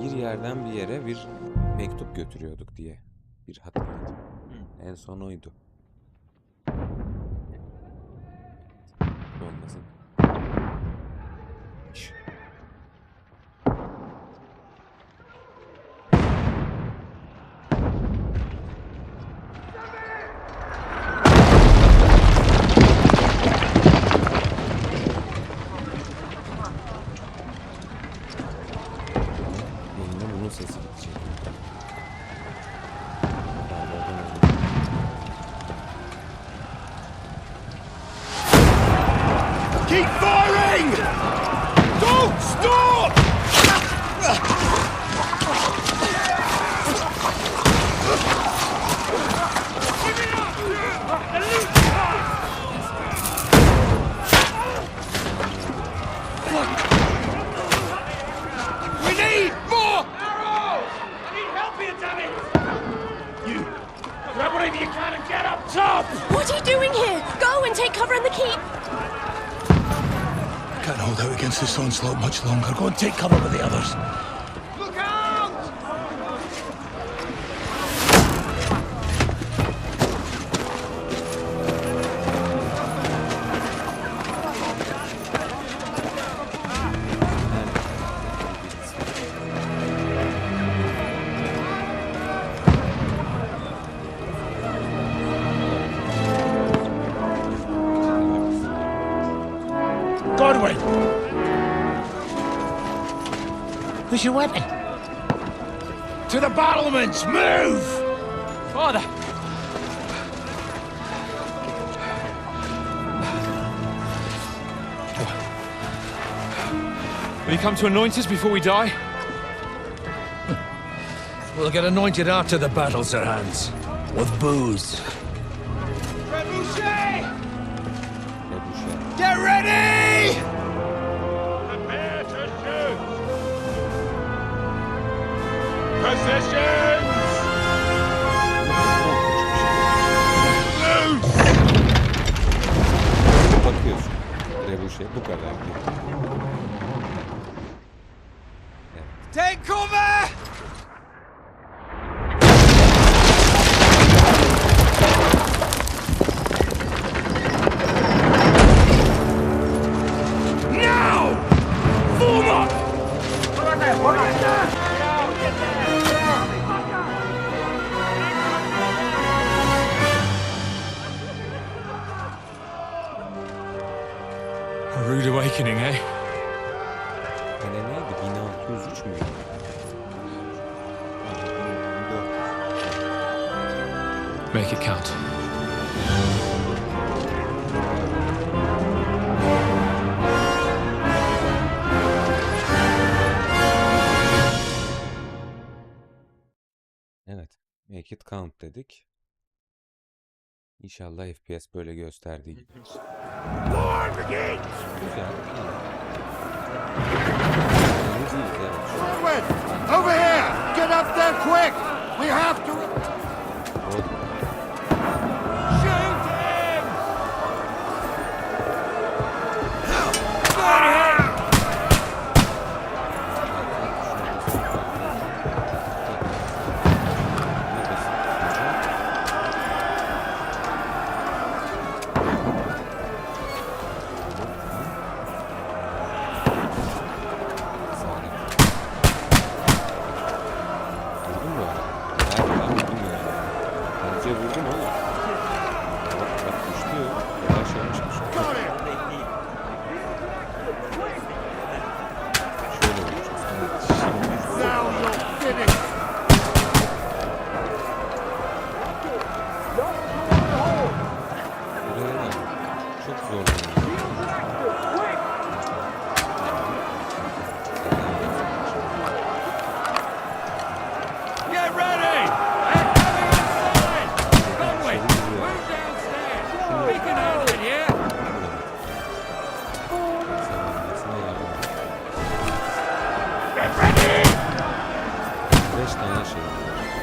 bir yerden bir yere bir mektup götürüyorduk diye bir hatırladım. En son oydu. Olmasın. Sesi gidecek. Keep firing! Don't stop! We need more! Grab whatever you can and get up top! What are you doing here? Go and take cover in the keep! I can't hold out against this onslaught much longer. Go and take cover with the others. Look out! Godwin! Where's your weapon? To the battlements! Move! Father! Will you come to anoint us before we die? We'll get anointed after the battles are hands. With booze. Get ready! Prepare to shoot! Positions! Loose! Bakıyorsun. Rebuşe bu kadar. Evet. Take cover! A rude awakening, eh? Hani neydi? 1603 müydü? Make it count. Evet. Make it count dedik. İnşallah FPS böyle gösterdiği gibi. Güzel. Godwin! Over here! Get up there quick! We have to... Shoot him!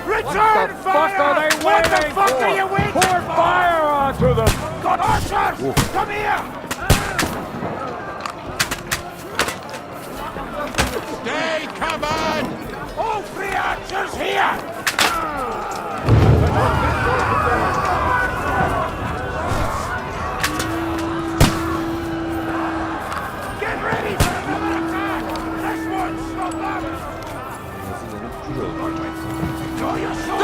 Return fire! What the fuck are you waiting for? Pour fire onto them! God, Archer! Come here! Stay covered! Archers here! Get ready for another attack! This one's not bad! Nazilere kül oldu. Draw your sword!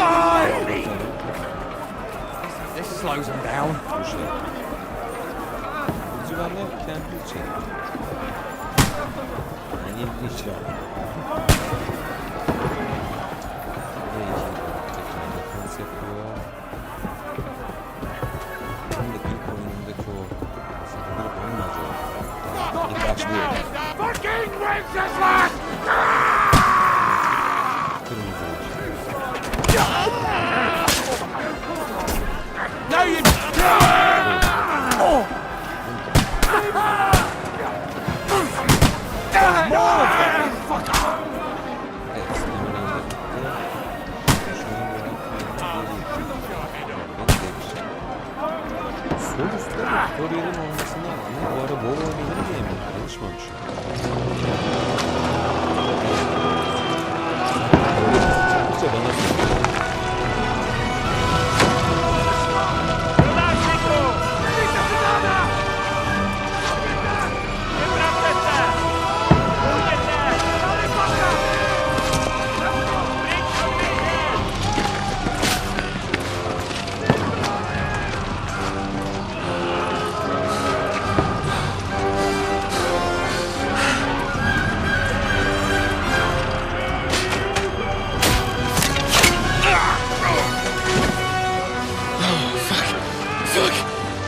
Die! This slows them down. Bu şey. Üzülenler kendi için. Yani ilginçler. Ve tekrar defans yapıyor. Hem de ilk oyunundaki o sanırım olmadı. İlk başlıyor. Fucking Wenceslas! Kırmızı. No, you... Evet, Deliverance'da düşmanın sol üstte Victoria'nın olmasına rağmen bu ara bol oynanır diye mi? Alışmamışım. Çıktıkça bana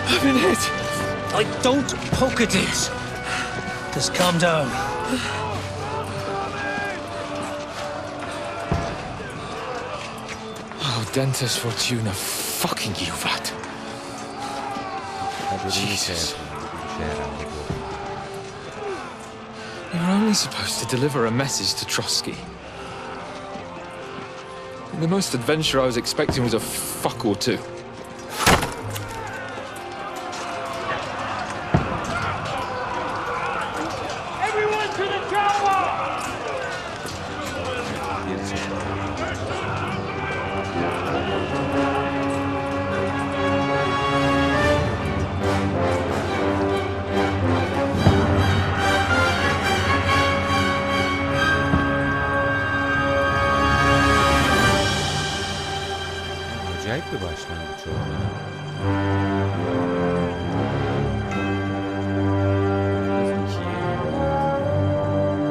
I've been hit. Don't poke at it. Just calm down. Oh, Dentes Fortuna, fucking you, Vat. Jesus. We were only supposed to deliver a message to Trotsky. The most adventure I was expecting was a fuck or two. Everyone to the tower! Acayip bir başlangıç oldu.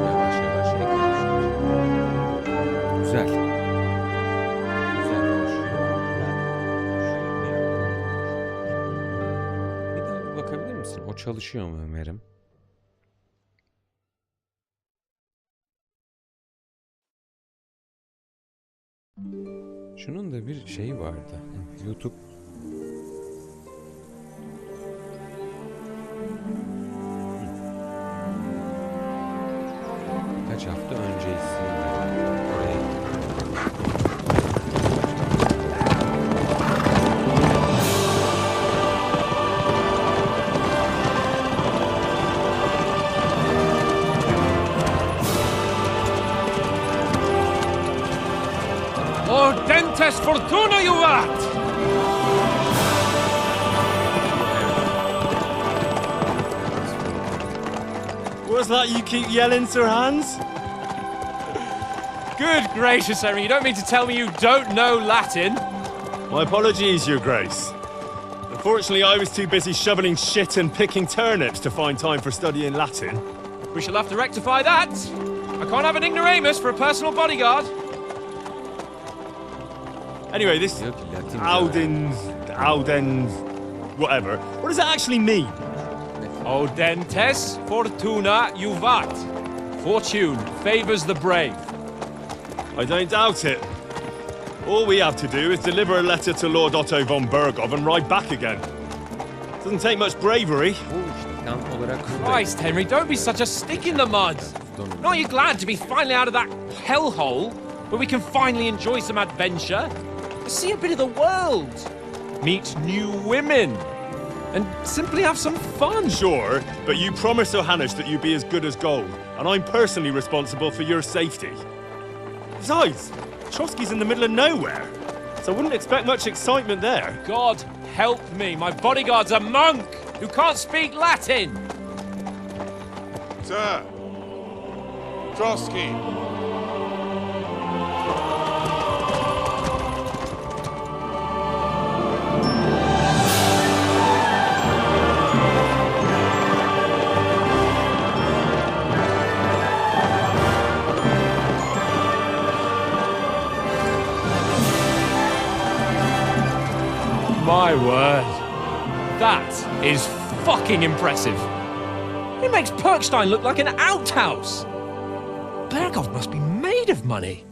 Yavaş yavaş eklemişler. Güzel. Güzel başlıyor. Bir daha bir bakabilir misin? O çalışıyor mu Ömer'im? Şunun da bir şeyi vardı. YouTube kaç hafta önce isimli. Oraya Oh, Dentes Fortuna, you vat! What's that you keep yelling, Sir Hans? Good gracious, Henry, you don't mean to tell me you don't know Latin? My apologies, Your Grace. Unfortunately, I was too busy shoveling shit and picking turnips to find time for studying Latin. We shall have to rectify that. I can't have an ignoramus for a personal bodyguard. Anyway, this diyor ki Latin Audens, whatever. What does that actually mean? Oh, Dentes Fortuna Juvat. Fortune favors the brave. I don't doubt it. All we have to do is deliver a letter to Lord Otto von Bergov and ride back again. Doesn't take much bravery. bu işte tam olarak Christ, Henry, don't be such a stick in the mud. Aren't you glad to be finally out of that hellhole where we can finally enjoy some adventure? See a bit of the world, meet new women, and simply have some fun. Sure, but you promised Johannes that you'd be as good as gold, and I'm personally responsible for your safety. Besides, Trotsky's in the middle of nowhere, so I wouldn't expect much excitement there. God help me, my bodyguard's a monk who can't speak Latin! Sir! Trotsky! My word. That is fucking impressive. It makes Perkstein look like an outhouse. Berghoff must be made of money.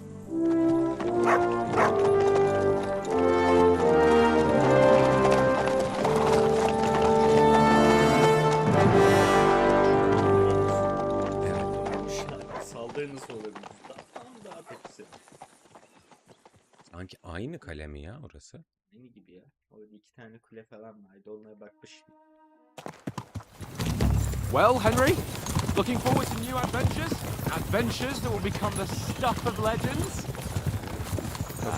Saldırı nasıl olur? Daha tepkisi. Sanki aynı kale mi ya orası? Aynı gibi ya. Orada 2 tane kule falan vardı. Onlara bakmış. Well, Henry, looking forward to new adventures? Adventures that will become the stuff of legends?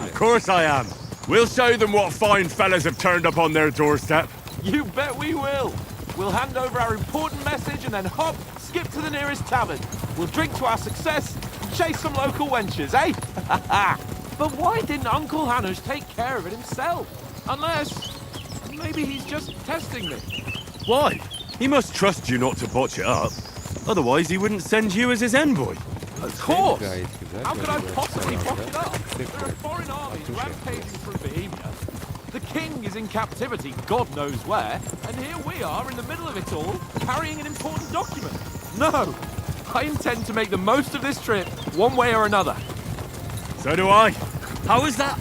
Of course I am. We'll show them what fine fellas have turned up on their doorstep. You bet we will. We'll hand over our important message and then hop, skip to the nearest tavern. We'll drink to our success and chase some local wenches, eh? But why didn't Uncle Hanush take care of it himself? Unless, maybe he's just testing me. Why? He must trust you not to botch it up. Otherwise, he wouldn't send you as his envoy. Of course! Gayet güzel. How could I Böyle possibly bir botch it up? yüksek There are bir foreign armies atış rampaging through Bohemia. The king is in captivity, God knows where, and here we are in the middle of it all, carrying an important document. No! I intend to make the most of this trip, one way or another. So do I. How is that?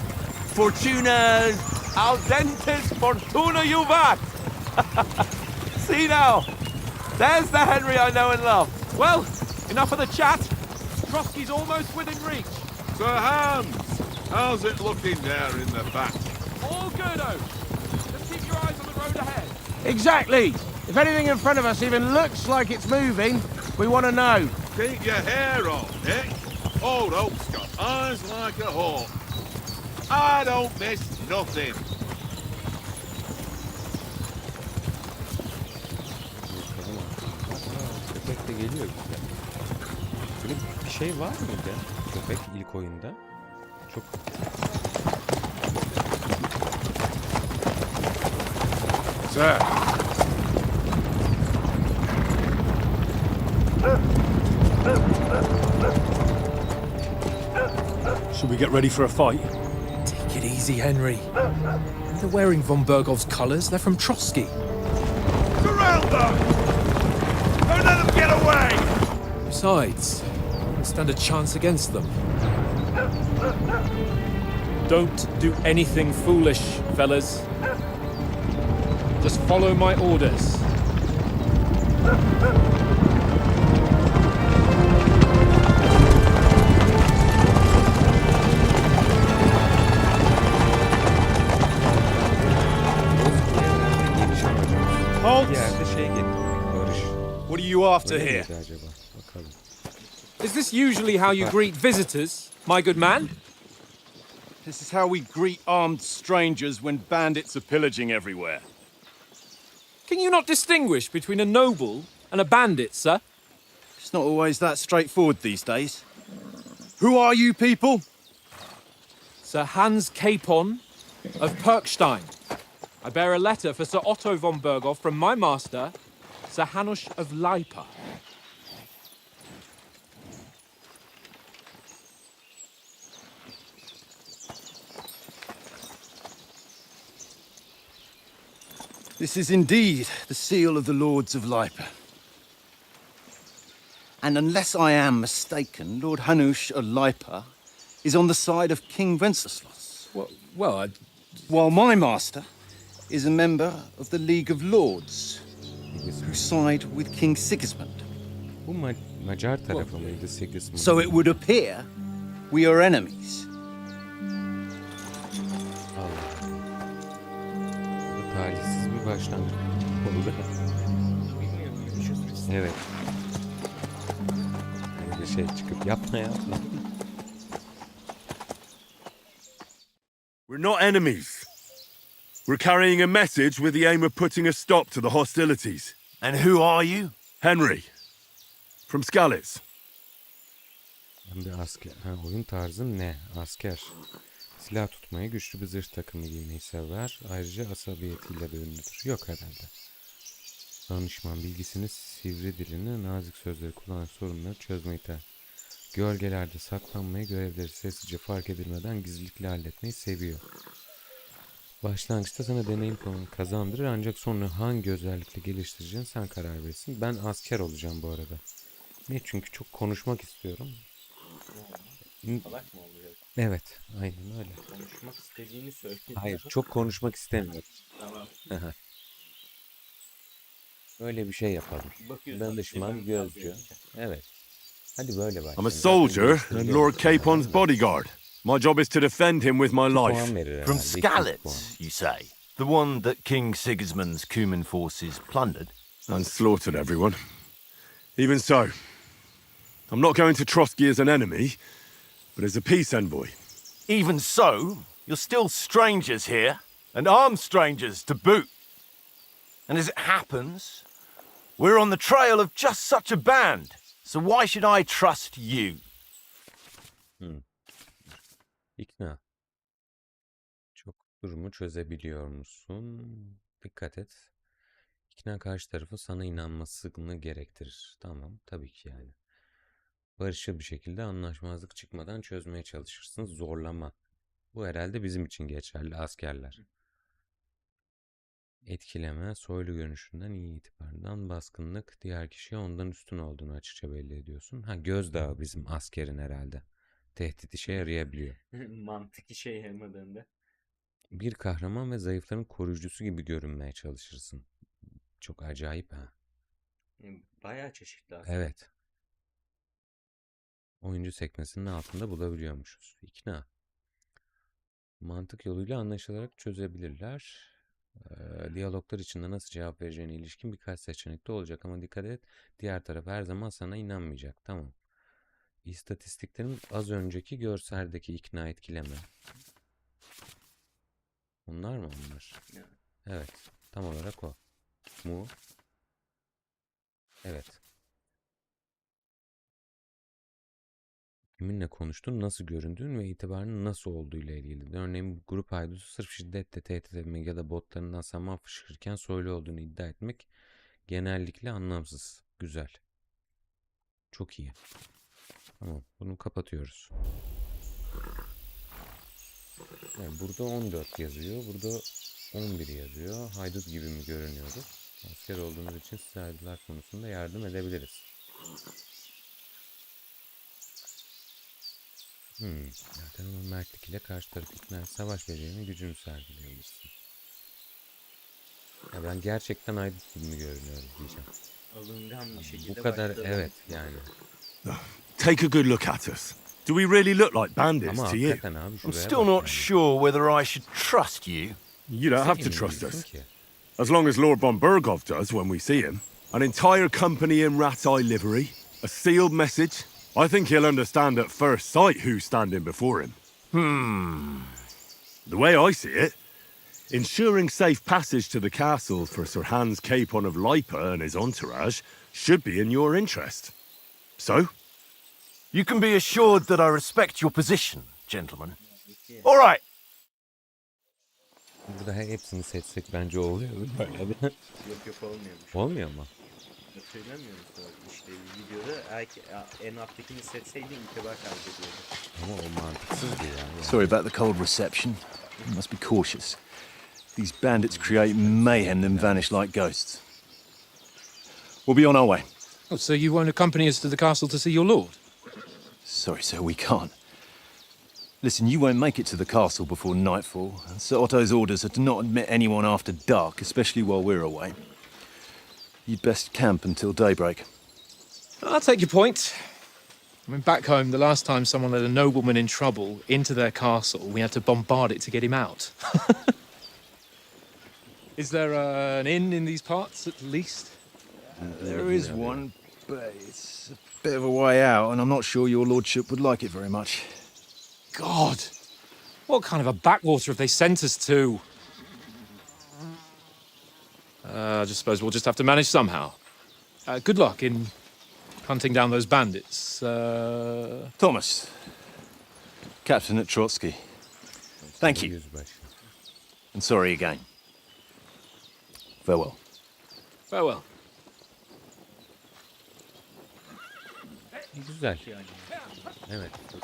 Fortuna's... Al dentes fortuna juvat! See now, there's the Henry I know and love. Well, enough of the chat. Trotsky's almost within reach. Sir Hans! How's it looking there in the back? All good, Oak. Just keep your eyes on the road ahead. Exactly. If anything in front of us even looks like it's moving, we want to know. Keep your hair on, Nick. Old Oak's got eyes like a hawk. I don't miss nothing. Köpek de geliyor güzel. Böyle bir şey var mıydı? Köpek ilk oyunda. Çok... Sir! Should we get ready for a fight? Take it easy, Henry. They're wearing von Bergov's colours. They're from Trotsky. Surround them! Don't let them get away! Besides, we stand a chance against them. Don't do anything foolish, fellas. Just follow my orders. Halt! Bir yerde şey getirmek, barış. What are you after Öyle here? miydi acaba? Bakalım. Is this usually how you greet visitors, my good man? This is how we greet armed strangers when bandits are pillaging everywhere. Can you not distinguish between a noble and a bandit, sir? It's not always that straightforward these days. Who are you people? Sir Hans Capon of Perkstein. I bear a letter for Sir Otto von Berghoff from my master, Sir Hanush of Leipa. This is indeed the seal of the Lords of Leipa. And unless I am mistaken, Lord Hanush of Leipa is on the side of King Wenceslas. Well, While my master is a member of the League of Lords, who side with King Sigismund. Bu Macar tarafı mıydı Sigismund? So it would appear we are enemies. Bu talihsiz bir başlangıç oldu. Evet. Böyle şey çıkıp yapma. We're not enemies. We're carrying a message with the aim of putting a stop to the hostilities. And who are you? Henry. From Skalitz. Ben bir asker. Ha, oyun tarzın ne? Asker. Silah tutmayı, güçlü bir zırh takımı giymeyi sever. Ayrıca asabiyetiyle de ünlüdür. Yok herhalde. Danışman, bilgisini, sivri dilini, nazik sözleri kullanan sorunları çözmeyi gölgelerde saklanmayı, görevleri sessizce fark edilmeden gizlilikle halletmeyi seviyor. Başlangıçta sana deneyim puanını kazandırır ancak sonra hangi özellikle geliştireceğini sen karar verirsin. Ben asker olacağım bu arada. Ne? Çünkü çok konuşmak istiyorum. Salak mı olacak? Evet, aynen öyle. Konuşmak istediğini söyle. Hayır, çok konuşmak istemiyorum. Tamam. Öyle bir şey yapalım. Danışman, gözcü. Evet. Hadi böyle başlayalım. I'm a soldier and Lord Capon's bodyguard. My job is to defend him with my life. Puan verir From herhalde, 200 puan. Skalitz, you say? The one that King Sigismund's Cuman forces plundered? And slaughtered everyone. Even so, I'm not going to Trotsky as an enemy, but as a peace envoy. Even so, you're still strangers here, and armed strangers to boot. And as it happens, we're on the trail of just such a band. So why should I trust you? İkna. Çok durumu çözebiliyor musun? Dikkat et. İkna karşı tarafı sana inanmasını gerektirir. Tamam, tabii ki yani. Barışçıl bir şekilde anlaşmazlık çıkmadan çözmeye çalışırsın. Zorlama. Bu herhalde bizim için geçerli askerler. Etkileme, soylu görünüşünden, iyi itibarından, baskınlık, diğer kişiye ondan üstün olduğunu açıkça belli ediyorsun. Ha, gözdağı bizim askerin herhalde. Tehdit işe yarayabiliyor. Mantık işe yaramadığında. Bir kahraman ve zayıfların koruyucusu gibi görünmeye çalışırsın. Çok acayip ha. Bayağı çeşitli aslında. Evet. Oyuncu sekmesinin altında bulabiliyormuşuz. İkna. Mantık yoluyla anlaşılarak çözebilirler. Diyaloglar içinde nasıl cevap vereceğine ilişkin birkaç seçenek de olacak ama dikkat et, diğer taraf her zaman sana inanmayacak. Tamam. İstatistiklerin az önceki görseldeki ikna etkileme. Onlar mı onlar? Evet. Tam olarak o. Mu? Evet. Kiminle konuştuğun, nasıl göründüğün ve itibarının nasıl olduğu ile ilgili. Örneğin grup haydutu sırf şiddetle tehdit etmek ya da botlarından saman fışkırırken soylu olduğunu iddia etmek genellikle anlamsız. Güzel. Çok iyi. Tamam, bunu kapatıyoruz. Yani burada 14 yazıyor, burada 11 yazıyor. Haydut gibi mi görünüyoruz? Asker olduğumuz için size haydular konusunda yardım edebiliriz. Zaten ama mertlik ile karşı tarafı ikna, savaş becerinin gücünü sergileyebilirsin. Ya ben gerçekten haydut gibi mi görünüyoruz diyeceğim. Alıngan bir şekilde Bu kadar başladı. evet yani. Take a good look at us. Do we really look like bandits Ama to you? hakikaten abi I'm şuraya still bak not yani. sure whether I should trust you. You don't have to Sen trust emin us. değilsin ki. As long as Lord von Bergov does when we see him. An entire company in rat-eye livery, a sealed message. I think he'll understand at first sight who's standing before him. The way I see it, ensuring safe passage to the castle for Sir Hans Capon of Lipa and his entourage should be in your interest. So, You can be assured that I respect your position, gentlemen. All right. Burada hepsini seçsek bence oluyor. Böyle bir. Yok olmuyormuş. Olmuyor mu? Hatırlamıyor musun? İşte videoda en alttakini seçseydi itibar kaybediyordu. Ama o mantıksızdı yani. Sorry about the cold reception. You must be cautious. These bandits create mayhem then vanish like ghosts. We'll be on our way. Oh, so you won't accompany us to the castle to see your lord? Sorry, sir, we can't. Listen, you won't make it to the castle before nightfall, and Sir Otto's orders are to not admit anyone after dark, especially while we're away. You'd best camp until daybreak. I'll take your point. I mean, back home, the last time someone led a nobleman in trouble into their castle, we had to bombard it to get him out. Is there an inn in these parts, at least? There is one, but it's a bit of a way out, and I'm not sure your lordship would like it very much. God! What kind of a backwater have they sent us to? I just suppose we'll just have to manage somehow. Good luck in hunting down those bandits. Thomas, captain at Trotsky. Thank you. Yüzbaşı. And sorry again. Farewell. Farewell. Güzel. Evet. Çok.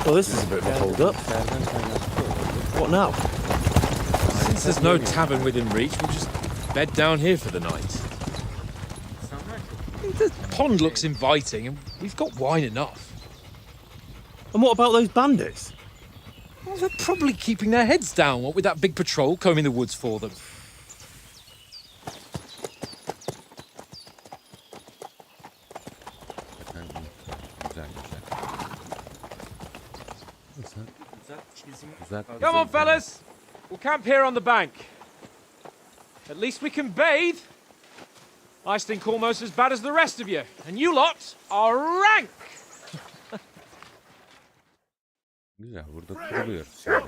Well, this is a bit of a hold up. Serden kaynaklı oldu. What now? Since there's no tavern within reach, we'll just bed down here for the night. İnsanlar çok The pond looks inviting, and we've got wine enough. And what about those bandits? Well, they're probably keeping their heads down, what with that big patrol combing the woods for them. Efendim, güzel. Güzel. uzak çizim. Uzak. Come on, fellas! We'll camp here on the bank. At least we can bathe. I stink almost as bad as the rest of you, and you lot are rank! Güzel, burada kuruluyoruz şimdi.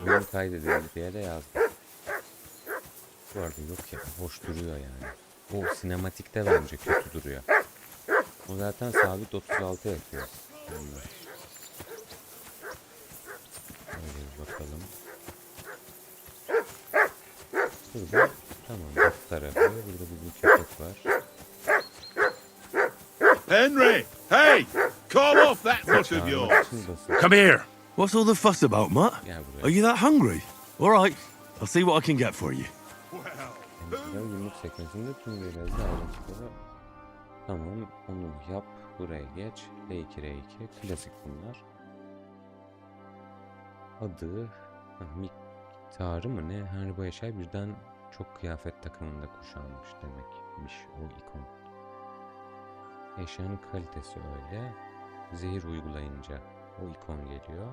Oyun kaydedildi diye de yazdım. Bu arada yok ya, hoş duruyor yani. O sinematikte bence kötü duruyor. O zaten sabit 36 yapıyor. Öyle bir bakalım. Burada tamam, bu tarafı. Burada bizim köpek var. Henry! Hey! Call off that mutt of yours! Come here! What's all the fuss about, Mutt? Gel buraya. Are you that hungry? All right, I'll see what I can get for you. Yumruk sekmesinde tüm görevli ayrıntıları. Tamam, onu yap. Buraya geç. R2, R2. Klasik bunlar. Adı... miktarı mı ne? Hani bu eşya birden çok kıyafet takımında kuşanmış demekmiş o ikon. Eşyanın kalitesi öyle. Zehir uygulayınca o ikon geliyor.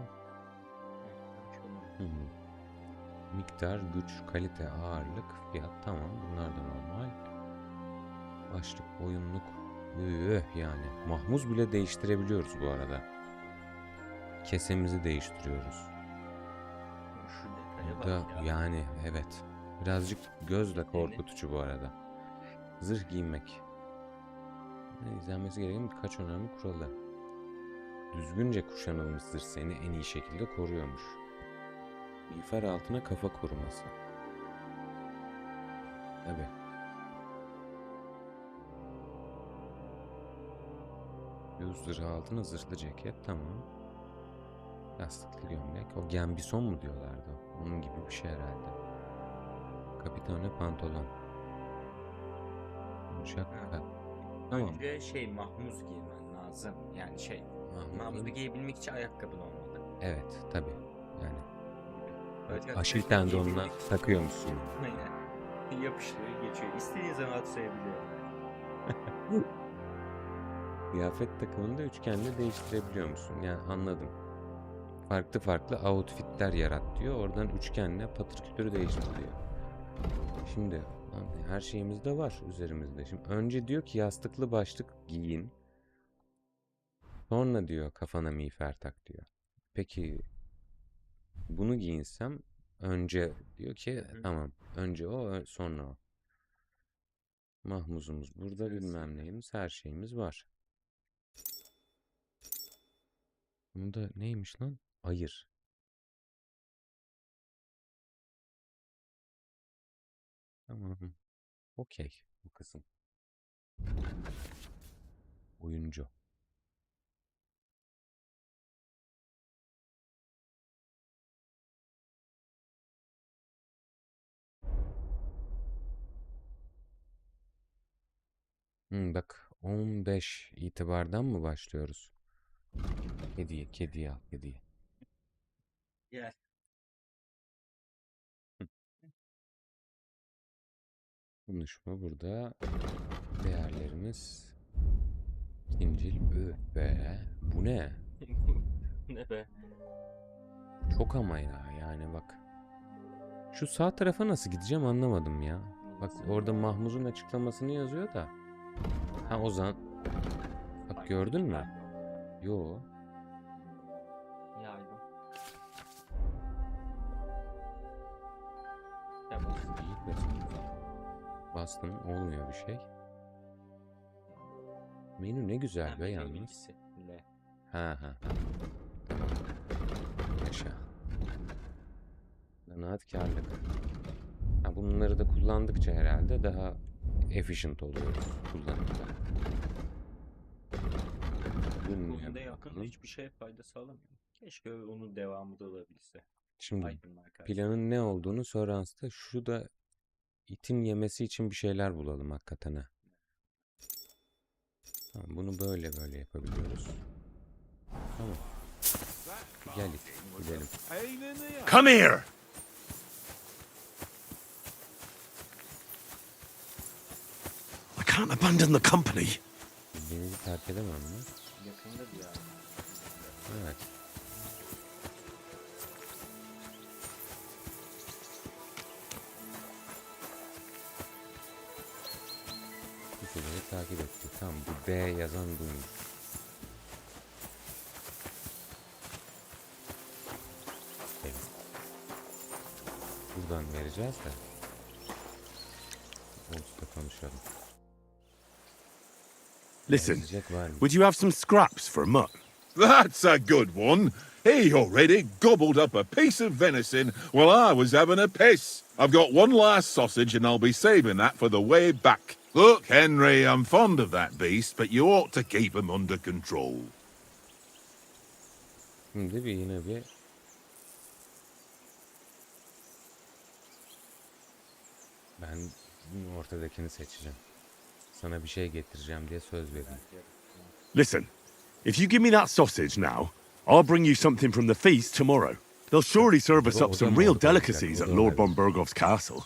Miktar, güç, kalite, ağırlık, fiyat tamam, bunlar da normal. Başlık, oyunluk, yani. Mahmuz bile değiştirebiliyoruz bu arada. Kesemizi değiştiriyoruz. Şu detaya Da bak ya. yani evet. Birazcık gözle korkutucu bu arada. Zırh giymek. İzlenmesi gereken birkaç önemli kuralı. Düzgünce kuşanılmış zırh seni en iyi şekilde koruyormuş. Miğfer altına kafa koruması. Tabii. Göğüs zırhı altına zırhlı ceket, tamam. Yastıklı gömlek. O gambison mu diyorlardı? Onun gibi bir şey herhalde. Kapitane pantolon. Yumuşak kat. Tamam. Önce mahmuz giymen lazım. Yani mahmuzu giyebilmek için ayakkabın olmalı. Evet, tabii. Yani Böyle aşil tendonuna takıyor musun? Aynen. Yapıştırıyor, geçiyor. İstediğin zaman atsayabiliyor. Kıyafet takımını da üçgenle değiştirebiliyor musun? Yani anladım. Farklı farklı outfitler yarat diyor. Oradan üçgenle patır kütürü değiştiriyor. Şimdi her şeyimiz de var üzerimizde. Şimdi önce diyor ki yastıklı başlık giyin. Sonra diyor kafana miğfer tak diyor. Peki bunu giyinsem önce diyor ki tamam. Önce o sonra o. Mahmuzumuz burada, bilmem neyimiz, her şeyimiz var. Bunda neymiş lan? Hayır. Tamam. Okey. Bu kısım. Oyuncu. Bak 15 itibardan mı başlıyoruz? Kediye al, kediye. Gel. Konuşma burada. Değerlerimiz. İncil be. Bu ne? Ne be? Çok ama ya, yani bak. Şu sağ tarafa nasıl gideceğim anlamadım ya. Bak orada Mahmuz'un açıklamasını yazıyor da. Ha Ozan. Bak gördün mü? Yo. Bastım olmuyor bir şey. Menü ne güzel be yalnız. ikisi. L. Ha. Yaşa. Kanaatkarlık. Ha, bunları da kullandıkça herhalde daha efficient oluyoruz kullanımda. Bunda yakında hiçbir şeye fayda sağlamıyor. Keşke onun devamı da olabilse. Şimdi Aydınlar karşı. planın ne olduğunu sonrasında şu da itin yemesi için bir şeyler bulalım hakikaten ha. Tamam, bunu böyle yapabiliyoruz. Tamam. Gel it, gidelim. Come here! I can't abandon the company. Denizi terk edemem mi? Yakında bir yer. Evet. Bu şeyleri takip ettik. Tamam, bu B yazan buymuş. Evet. Buradan vereceğiz de. Olsun konuşalım. Listen, Verecek var mı? would you have some scraps for a mutt? That's a good one. He already gobbled up a piece of venison while I was having a piss. I've got one last sausage and I'll be saving that for the way back. Look, Henry, I'm fond of that beast, but you ought to keep him under control. Şimdi yine bir ben ortadakini seçeceğim. Sana bir şey getireceğim diye söz verdim. Listen, if you give me that sausage now, I'll bring you something from the feast tomorrow. They'll surely serve us up some real delicacies at Lord von Bergov's castle.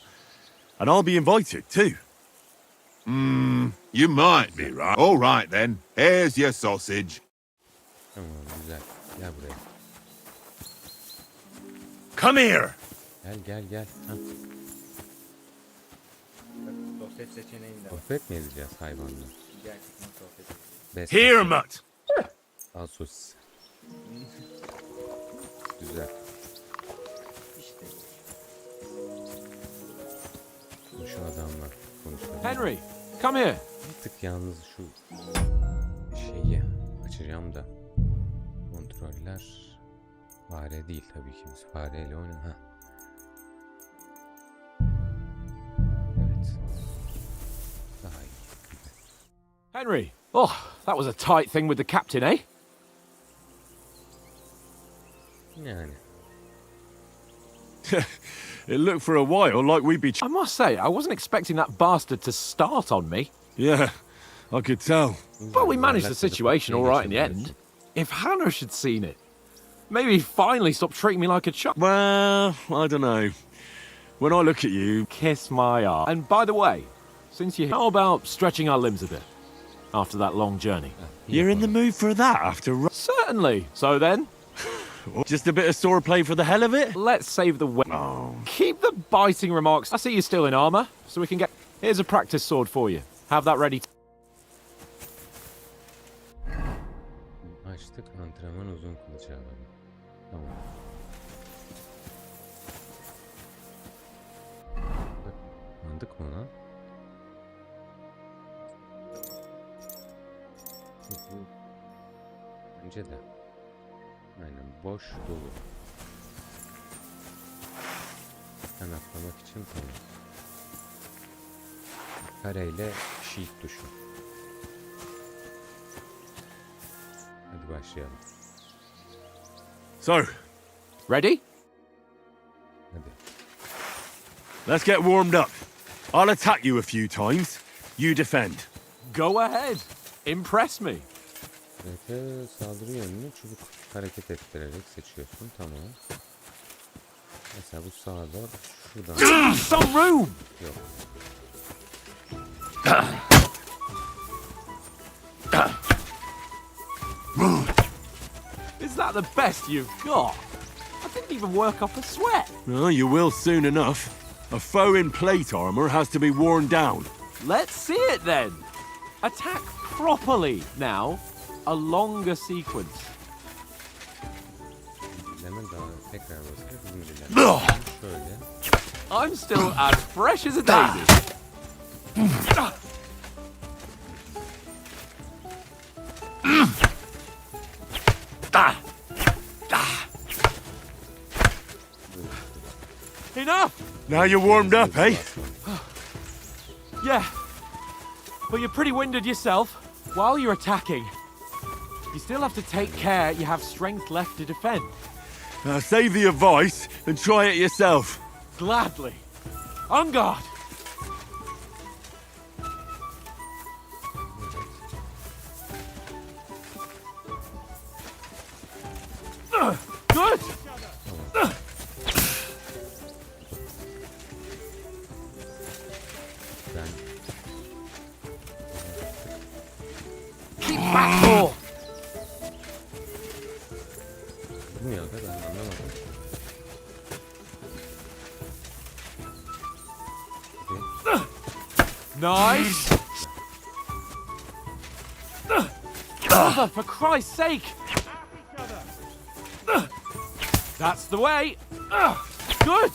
And I'll be invited too. You might be right. All right then, here's your sausage. Tamam, güzel. Gel buraya. Come here! Gel. Ha. Sohbet seçeneğinde var. Sohbet mi edeceğiz hayvanla? Gerçekten sohbet ediyoruz. Best Here, mutt! Al sosis. Güzel. İşte. Şu adamla konuşalım. Henry, come here. Bir tık yalnız şu şeyi açacağım da. Kontroller. Fare değil tabii ki. Biz fareyle oynayalım. Ha. Evet. Daha iyi. Henry. Oh, that was a tight thing with the captain, eh? Yani. It looked for a while like we'd be... I must say, I wasn't expecting that bastard to start on me. Yeah, I could tell. But we managed the situation all right in the end. If Hannah had seen it, maybe he'd finally stop treating me like a child. Well, I don't know. When I look at you... Kiss my ass. And by the way, since you're here, how about stretching our limbs a bit after that long journey? You're in the mood for that after... Certainly. So then, Just a bit of swordplay for the hell of it? let's save the Oh. Keep the biting remarks. I see you're still in armor, so we can get... Here's a practice sword for you. Have that ready. Açtık, antrenman uzun kılıç alalım. Tamam. Anladık mı lan? Bence de. Aynen, boş dolu. Kanatlamak için tamam. Kareyle shift tuşu. Hadi başlayalım. So, Ready? Hadi. let's get warmed up. I'll attack you a few times. You defend. Go ahead. Impress me. Evet, saldırı yönünü çubuk hareket ettirerek seçiyorsun. Tamam. Mesela bu sağda şuradan. Some room. Yok. Is that the best you've got? I didn't even work up a sweat. Well, you will soon enough. A foe in plate armor has to be worn down. Let's see it then. Attack properly now. A longer sequence. Hemen daha tekrar basıyor. Şöyle. I'm still as fresh as a daisy. Enough! Now you're warmed up, eh? Yeah. But you're pretty winded yourself. While you're attacking, you still have to take care you have strength left to defend. Now save the advice and try it yourself. Gladly. On guard! Good! Keep back, Thor! Bilmiyor da ben anlamadım. Nice! Mother, for Christ's sake! That's the way! Good!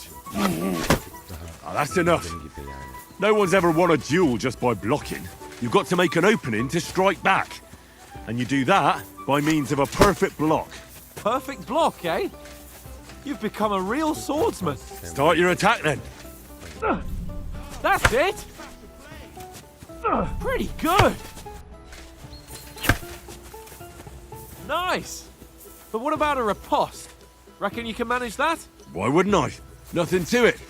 Oh, that's enough. Gibi yani. No one's ever won a duel just by blocking. You've got to make an opening to strike back. And you do that by means of a perfect block. Perfect block, eh? You've become a real swordsman. Start your attack then. That's it! Pretty good! Nice! But what about a riposte? Reckon you can manage that? Why wouldn't I? Nothing to it.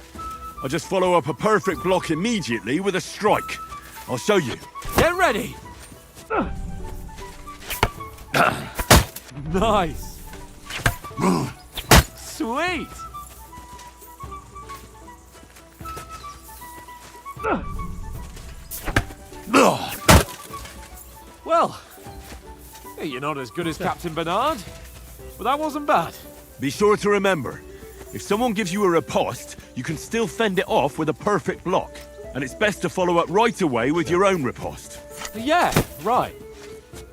I just follow up a perfect block immediately with a strike. I'll show you. Get ready! Nice! Sweet! Well, you're not as good as Captain Bernard, but that wasn't bad. Be sure to remember, if someone gives you a riposte, you can still fend it off with a perfect block. And it's best to follow up right away with your own riposte. Yeah, right.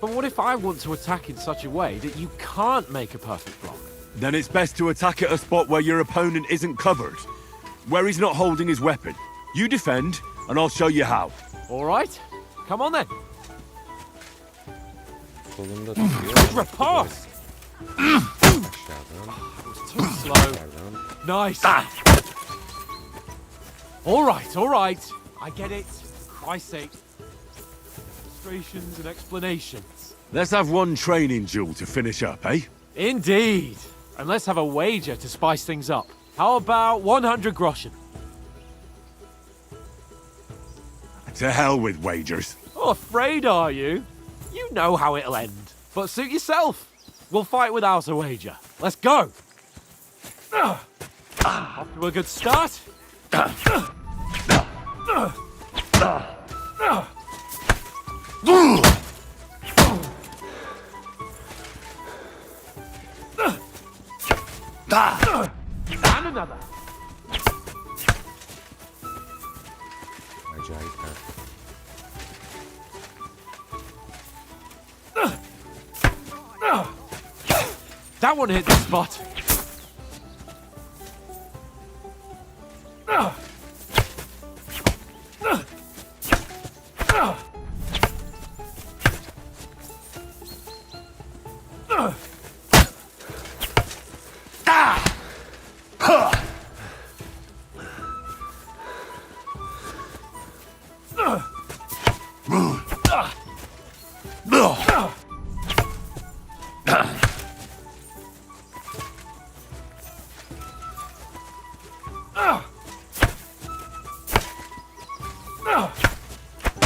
But what if I want to attack in such a way that you can't make a perfect block? Then it's best to attack at a spot where your opponent isn't covered, where he's not holding his weapon. You defend, and I'll show you how. All right, come on then. Solunda tutuyor. Riposte! Aşağıdan. Too slow. Yukarıdan. Nice. All right. I get it. For Christ's sake. Illustrations and explanations. Let's have one training duel to finish up, eh? Indeed. And let's have a wager to spice things up. How about 100 groschen? To hell with wagers. Oh, afraid are you? You know how it'll end. But suit yourself. We'll fight without a wager. Let's go. Off to a good start. And another. Acayip ha. That one hit the spot.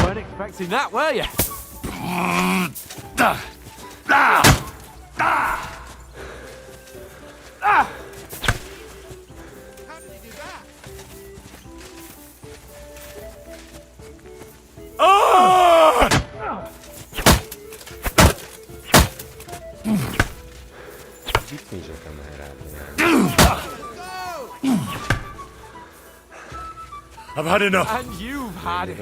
Weren't expecting that, were you? Gitmeyecek ama herhalde yani. I've had enough. And you've had it.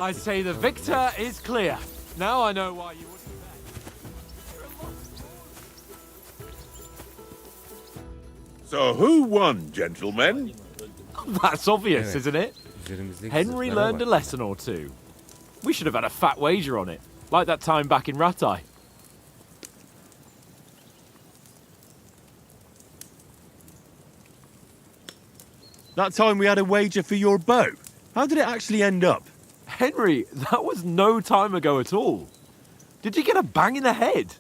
I say the victor is clear. Now I know why you wouldn't bet. So who won, gentlemen? That's obvious, isn't it? Üzerimizdeki Henry zırhlara learned a bak. lesson or two. We should have had a fat wager on it, like that time back in Rattay. That time we had a wager for your bow. How did it actually end up? Henry, that was no time ago at all. Did you get a bang in the head?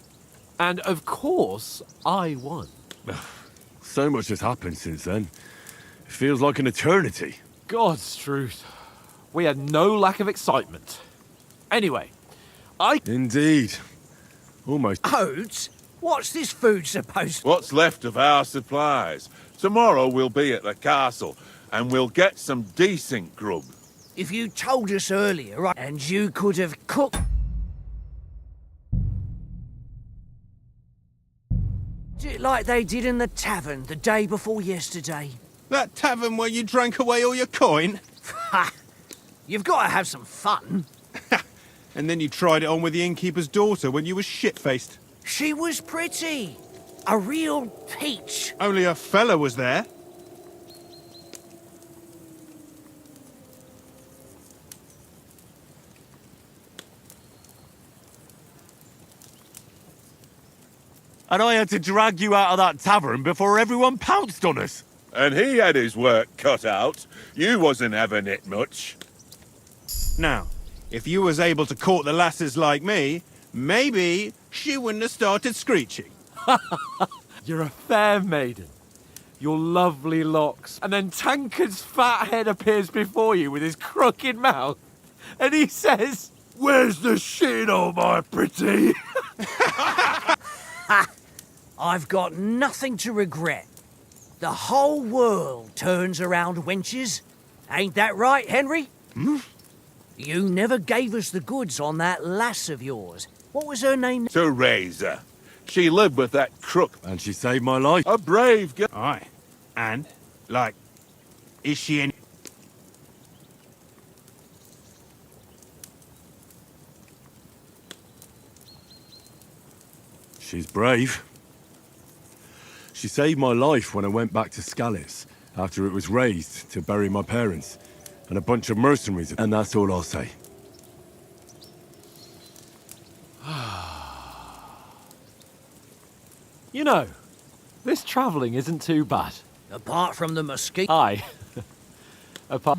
And of course, I won. So much has happened since then. It feels like an eternity. God's truth. We had no lack of excitement. Anyway, Indeed. Almost. Oats? What's this food supposed to... What's left of our supplies. Tomorrow we'll be at the castle, and we'll get some decent grub. If you told us earlier, and you could have cooked... it like they did in the tavern the day before yesterday. That tavern where you drank away all your coin? Ha! You've got to have some fun. And then you tried it on with the innkeeper's daughter when you were shit-faced. She was pretty. A real peach. Only a fella was there. And I had to drag you out of that tavern before everyone pounced on us. And he had his work cut out. You wasn't having it much. Now, if you was able to court the lasses like me, maybe she wouldn't have started screeching. you're a fair maiden. Your lovely locks. And then Tankard's fat head appears before you with his crooked mouth. And he says, "Where's the shit, oh my pretty?" I've got nothing to regret. The whole world turns around wenches. Ain't that right, Henry? Hmm? You never gave us the goods on that lass of yours. What was her name? Teresa. She lived with that crook. And she saved my life. A brave girl. Aye. And, like, is she any... She's brave. She saved my life when I went back to Scallis after it was razed to bury my parents and a bunch of mercenaries, and that's all I'll say. You know, this travelling isn't too bad. Apart from the mosquito. Aye. Apart...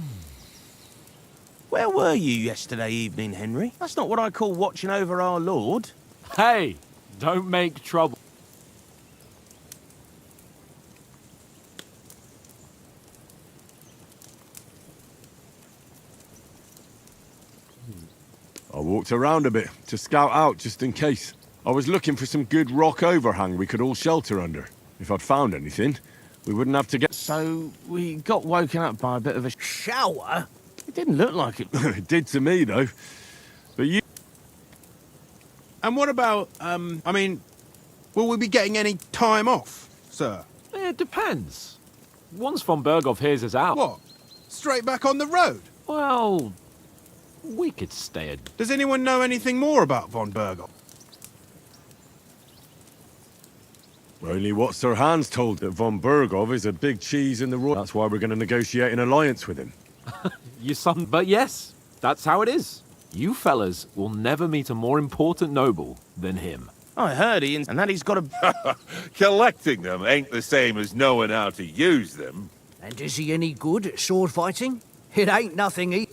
Where were you yesterday evening, Henry? That's not what I call watching over our lord. Hey, don't make trouble. I walked around a bit to scout out just in case. I was looking for some good rock overhang we could all shelter under. If I'd found anything, we wouldn't have to get... So, we got woken up by a bit of a... Shower? It didn't look like it. It did to me, though. But you... And what about, I mean, will we be getting any time off, sir? It depends. Once von Berghoff hears us out... What? Straight back on the road? Well, we could stay at... Does anyone know anything more about von Berghoff? Only what Sir Hans told, that von Berghoff is a big cheese in the royal... That's why we're going to negotiate an alliance with him. You son... But yes, that's how it is. You fellas will never meet a more important noble than him. I heard and that he's got a... Collecting them ain't the same as knowing how to use them. And is he any good at sword fighting? It ain't nothing he...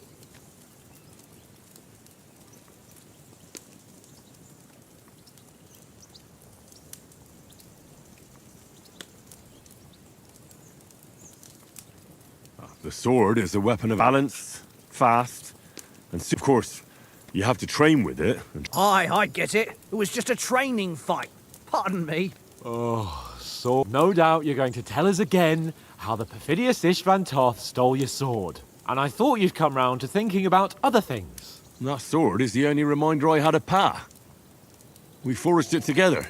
The sword is a weapon of balance, fast, and of course, you have to train with it. Aye, I get it. It was just a training fight. Pardon me. Oh, so... No doubt you're going to tell us again how the perfidious Istvan Toth stole your sword. And I thought you'd come round to thinking about other things. That sword is the only reminder I had of Pa. We forged it together,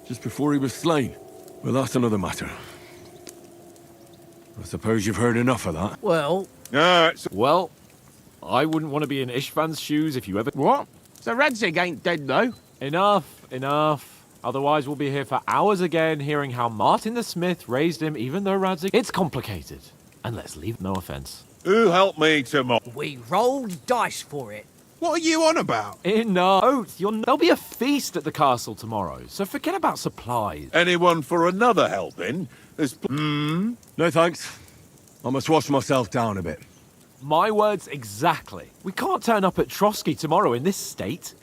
just before he was slain. Well, that's another matter. I suppose you've heard enough of that. Well... Well, I wouldn't want to be in Istvan's shoes if you ever... What? So Radzig ain't dead, though? Enough. Otherwise we'll be here for hours again hearing how Martin the Smith raised him even though Radzig... It's complicated. And let's leave no offense. Who helped me tomorrow? We rolled dice for it. What are you on about? No, Oath, there'll be a feast at the castle tomorrow, so forget about supplies. Anyone for another helping? No thanks. I must wash myself down a bit. My words exactly. We can't turn up at Trotsky tomorrow in this state.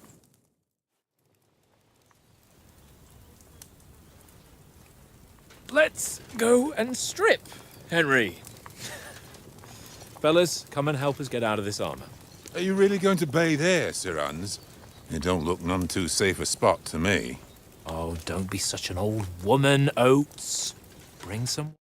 Let's go and strip, Henry. Fellas, come and help us get out of this armor. Are you really going to bathe here, Sir Hans? It don't look none too safe a spot to me. Oh, don't be such an old woman, Oates. Bring some...